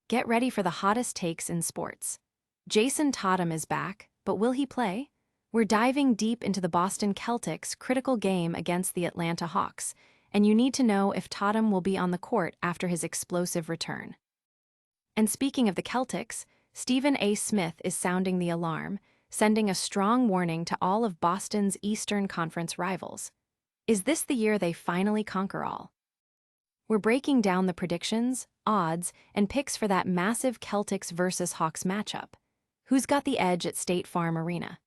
Get ready for the hottest takes in sports. Jayson Tatum is back, but will he play? We're diving deep into the Boston Celtics' critical game against the Atlanta Hawks, and you need to know if Tatum will be on the court after his explosive return. And speaking of the Celtics, Stephen A. Smith is sounding the alarm, sending a strong warning to all of Boston's Eastern Conference rivals. Is this the year they finally conquer all? We're breaking down the predictions, odds, and picks for that massive Celtics versus Hawks matchup. Who's got the edge at State Farm Arena?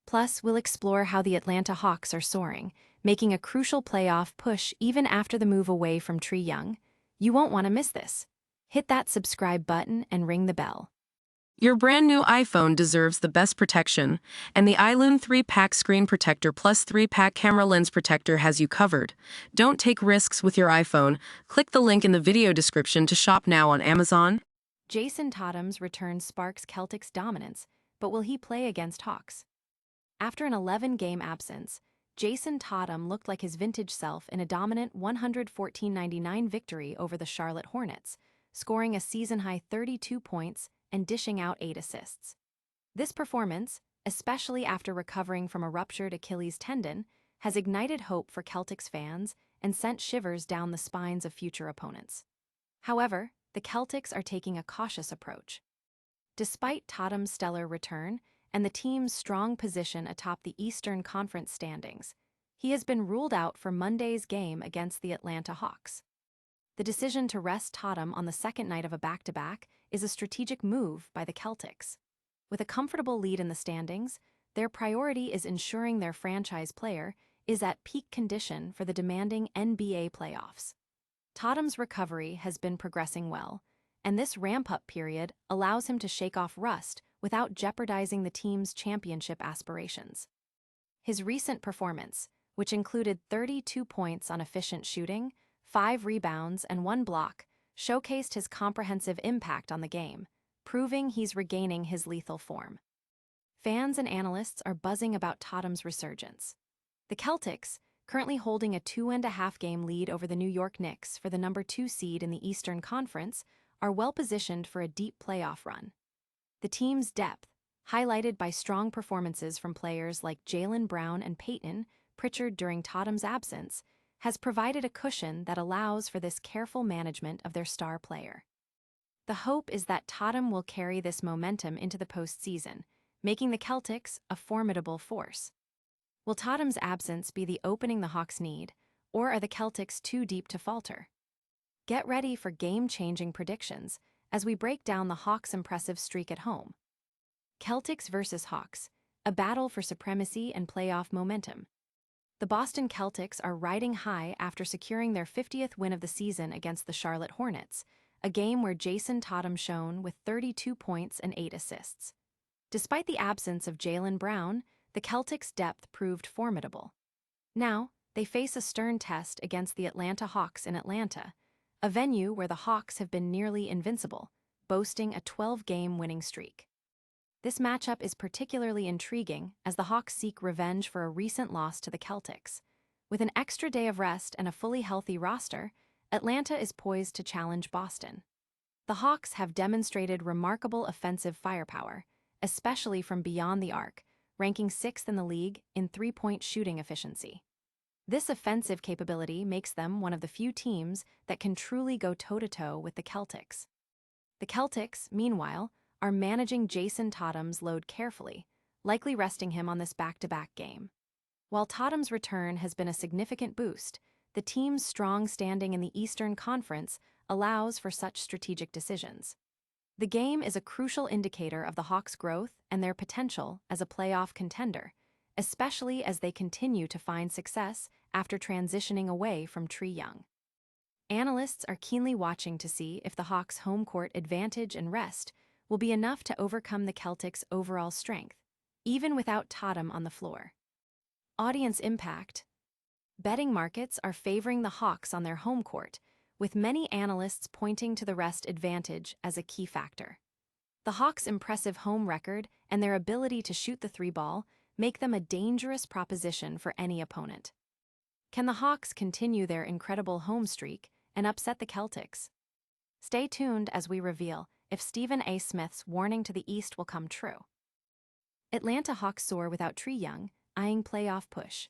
Plus, we'll explore how the Atlanta Hawks are soaring, making a crucial playoff push even after the move away from Trae Young. You won't want to miss this. Hit that subscribe button and ring the bell. Your brand new iPhone deserves the best protection, and the iLume 3-pack screen protector plus 3-pack camera lens protector has you covered. Don't take risks with your iPhone. Click the link in the video description to shop now on Amazon. Jayson Tatum's return sparks Celtics' dominance, but will he play against Hawks? After an 11-game absence, Jayson Tatum looked like his vintage self in a dominant 114-99 victory over the Charlotte Hornets, scoring a season-high 32 points and dishing out 8 assists. This performance, especially after recovering from a ruptured Achilles tendon, has ignited hope for Celtics fans and sent shivers down the spines of future opponents. However, the Celtics are taking a cautious approach. Despite Tatum's stellar return and the team's strong position atop the Eastern Conference standings, he has been ruled out for Monday's game against the Atlanta Hawks. The decision to rest Tatum on the second night of a back-to-back is a strategic move by the Celtics. With a comfortable lead in the standings, their priority is ensuring their franchise player is at peak condition for the demanding NBA playoffs. Tatum's recovery has been progressing well, and this ramp-up period allows him to shake off rust without jeopardizing the team's championship aspirations. His recent performance, which included 32 points on efficient shooting, 5 rebounds, and 1 block, showcased his comprehensive impact on the game, proving he's regaining his lethal form. Fans and analysts are buzzing about Tatum's resurgence. The Celtics, currently holding a 2.5-game lead over the New York Knicks for the number 2 seed in the Eastern Conference, are well-positioned for a deep playoff run. The team's depth, highlighted by strong performances from players like Jaylen Brown and Peyton Pritchard during Tatum's absence, has provided a cushion that allows for this careful management of their star player. The hope is that Tatum will carry this momentum into the postseason, making the Celtics a formidable force. Will Tatum's absence be the opening the Hawks need, or are the Celtics too deep to falter? Get ready for game-changing predictions as we break down the Hawks' impressive streak at home. Celtics versus Hawks, a battle for supremacy and playoff momentum. The Boston Celtics are riding high after securing their 50th win of the season against the Charlotte Hornets, a game where Jayson Tatum shone with 32 points and 8 assists. Despite the absence of Jaylen Brown, the Celtics' depth proved formidable. Now, they face a stern test against the Atlanta Hawks in Atlanta, a venue where the Hawks have been nearly invincible, boasting a 12-game winning streak. This matchup is particularly intriguing as the Hawks seek revenge for a recent loss to the Celtics. With an extra day of rest and a fully healthy roster, Atlanta is poised to challenge Boston. The Hawks have demonstrated remarkable offensive firepower, especially from beyond the arc, ranking 6th in the league in three-point shooting efficiency. This offensive capability makes them one of the few teams that can truly go toe-to-toe with the Celtics. The Celtics, meanwhile, are managing Jayson Tatum's load carefully, likely resting him on this back-to-back game. While Tatum's return has been a significant boost, the team's strong standing in the Eastern Conference allows for such strategic decisions. The game is a crucial indicator of the Hawks' growth and their potential as a playoff contender, especially as they continue to find success after transitioning away from Trae Young. Analysts are keenly watching to see if the Hawks' home court advantage and rest will be enough to overcome the Celtics' overall strength, even without Tatum on the floor. Audience impact. Betting markets are favoring the Hawks on their home court, with many analysts pointing to the rest advantage as a key factor. The Hawks' impressive home record and their ability to shoot the three ball make them a dangerous proposition for any opponent. Can the Hawks continue their incredible home streak and upset the Celtics? Stay tuned as we reveal if Stephen A. Smith's warning to the East will come true. Atlanta Hawks soar without Trae Young, eyeing playoff push.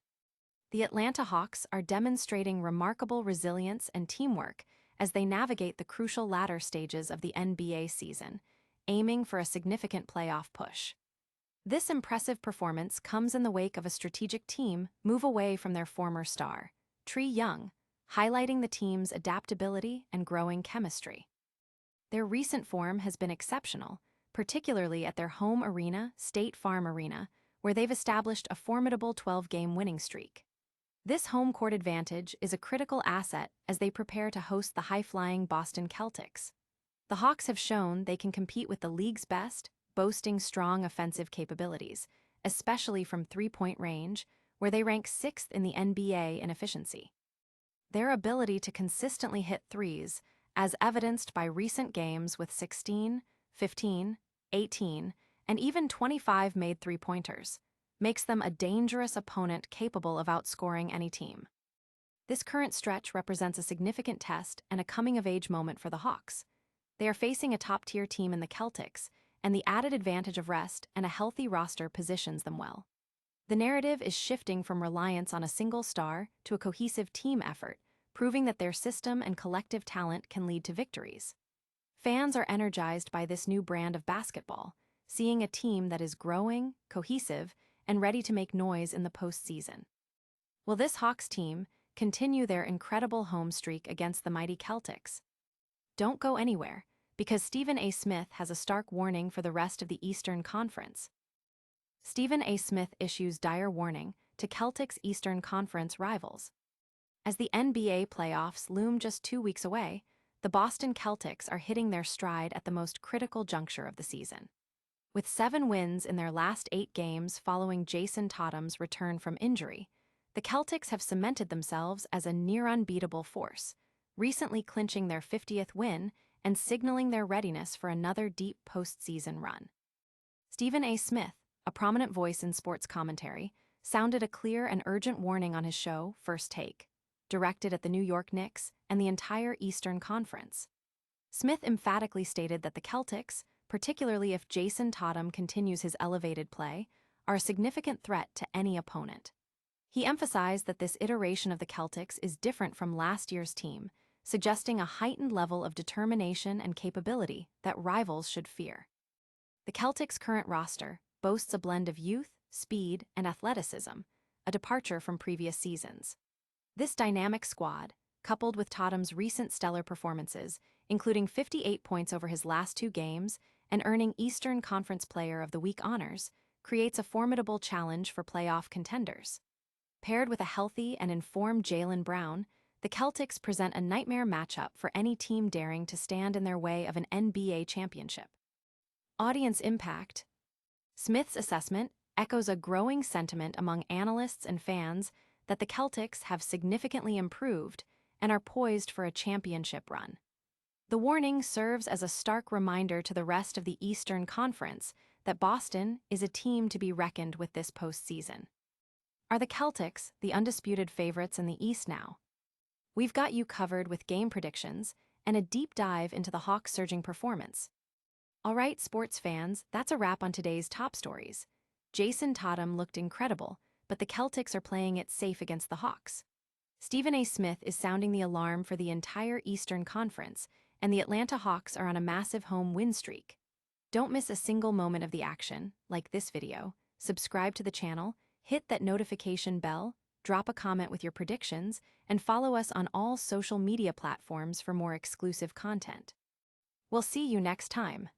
The Atlanta Hawks are demonstrating remarkable resilience and teamwork as they navigate the crucial latter stages of the NBA season, aiming for a significant playoff push. This impressive performance comes in the wake of a strategic team move away from their former star, Trae Young, highlighting the team's adaptability and growing chemistry. Their recent form has been exceptional, particularly at their home arena, State Farm Arena, where they've established a formidable 12-game winning streak. This home court advantage is a critical asset as they prepare to host the high-flying Boston Celtics. The Hawks have shown they can compete with the league's best, boasting strong offensive capabilities, especially from three-point range, where they rank 6th in the NBA in efficiency. Their ability to consistently hit threes, as evidenced by recent games with 16, 15, 18, and even 25 made three-pointers, makes them a dangerous opponent capable of outscoring any team. This current stretch represents a significant test and a coming-of-age moment for the Hawks. They are facing a top-tier team in the Celtics, and the added advantage of rest and a healthy roster positions them well. The narrative is shifting from reliance on a single star to a cohesive team effort, proving that their system and collective talent can lead to victories. Fans are energized by this new brand of basketball, seeing a team that is growing, cohesive, and ready to make noise in the postseason. Will this Hawks team continue their incredible home streak against the mighty Celtics? Don't go anywhere, because Stephen A. Smith has a stark warning for the rest of the Eastern Conference. Stephen A. Smith issues dire warning to Celtics Eastern Conference rivals. As the NBA playoffs loom just 2 weeks away, the Boston Celtics are hitting their stride at the most critical juncture of the season. With 7 wins in their last 8 games following Jayson Tatum's return from injury, the Celtics have cemented themselves as a near-unbeatable force, recently clinching their 50th win and signaling their readiness for another deep postseason run. Stephen A. Smith, a prominent voice in sports commentary, sounded a clear and urgent warning on his show, First Take, directed at the New York Knicks and the entire Eastern Conference. Smith emphatically stated that the Celtics, particularly if Jayson Tatum continues his elevated play, are a significant threat to any opponent. He emphasized that this iteration of the Celtics is different from last year's team, suggesting a heightened level of determination and capability that rivals should fear. The Celtics' current roster boasts a blend of youth, speed, and athleticism, a departure from previous seasons. This dynamic squad, coupled with Tatum's recent stellar performances, including 58 points over his last 2 games and earning Eastern Conference Player of the Week honors, creates a formidable challenge for playoff contenders. Paired with a healthy and informed Jaylen Brown, the Celtics present a nightmare matchup for any team daring to stand in their way of an NBA championship. Audience impact. Smith's assessment echoes a growing sentiment among analysts and fans that the Celtics have significantly improved and are poised for a championship run. The warning serves as a stark reminder to the rest of the Eastern Conference that Boston is a team to be reckoned with this postseason. Are the Celtics the undisputed favorites in the East now? We've got you covered with game predictions and a deep dive into the Hawks' surging performance. All right, sports fans, that's a wrap on today's top stories. Jayson Tatum looked incredible, but the Celtics are playing it safe against the Hawks. Stephen A. Smith is sounding the alarm for the entire Eastern Conference, and the Atlanta Hawks are on a massive home win streak. Don't miss a single moment of the action, like this video. Subscribe to the channel, hit that notification bell, drop a comment with your predictions, and follow us on all social media platforms for more exclusive content. We'll see you next time.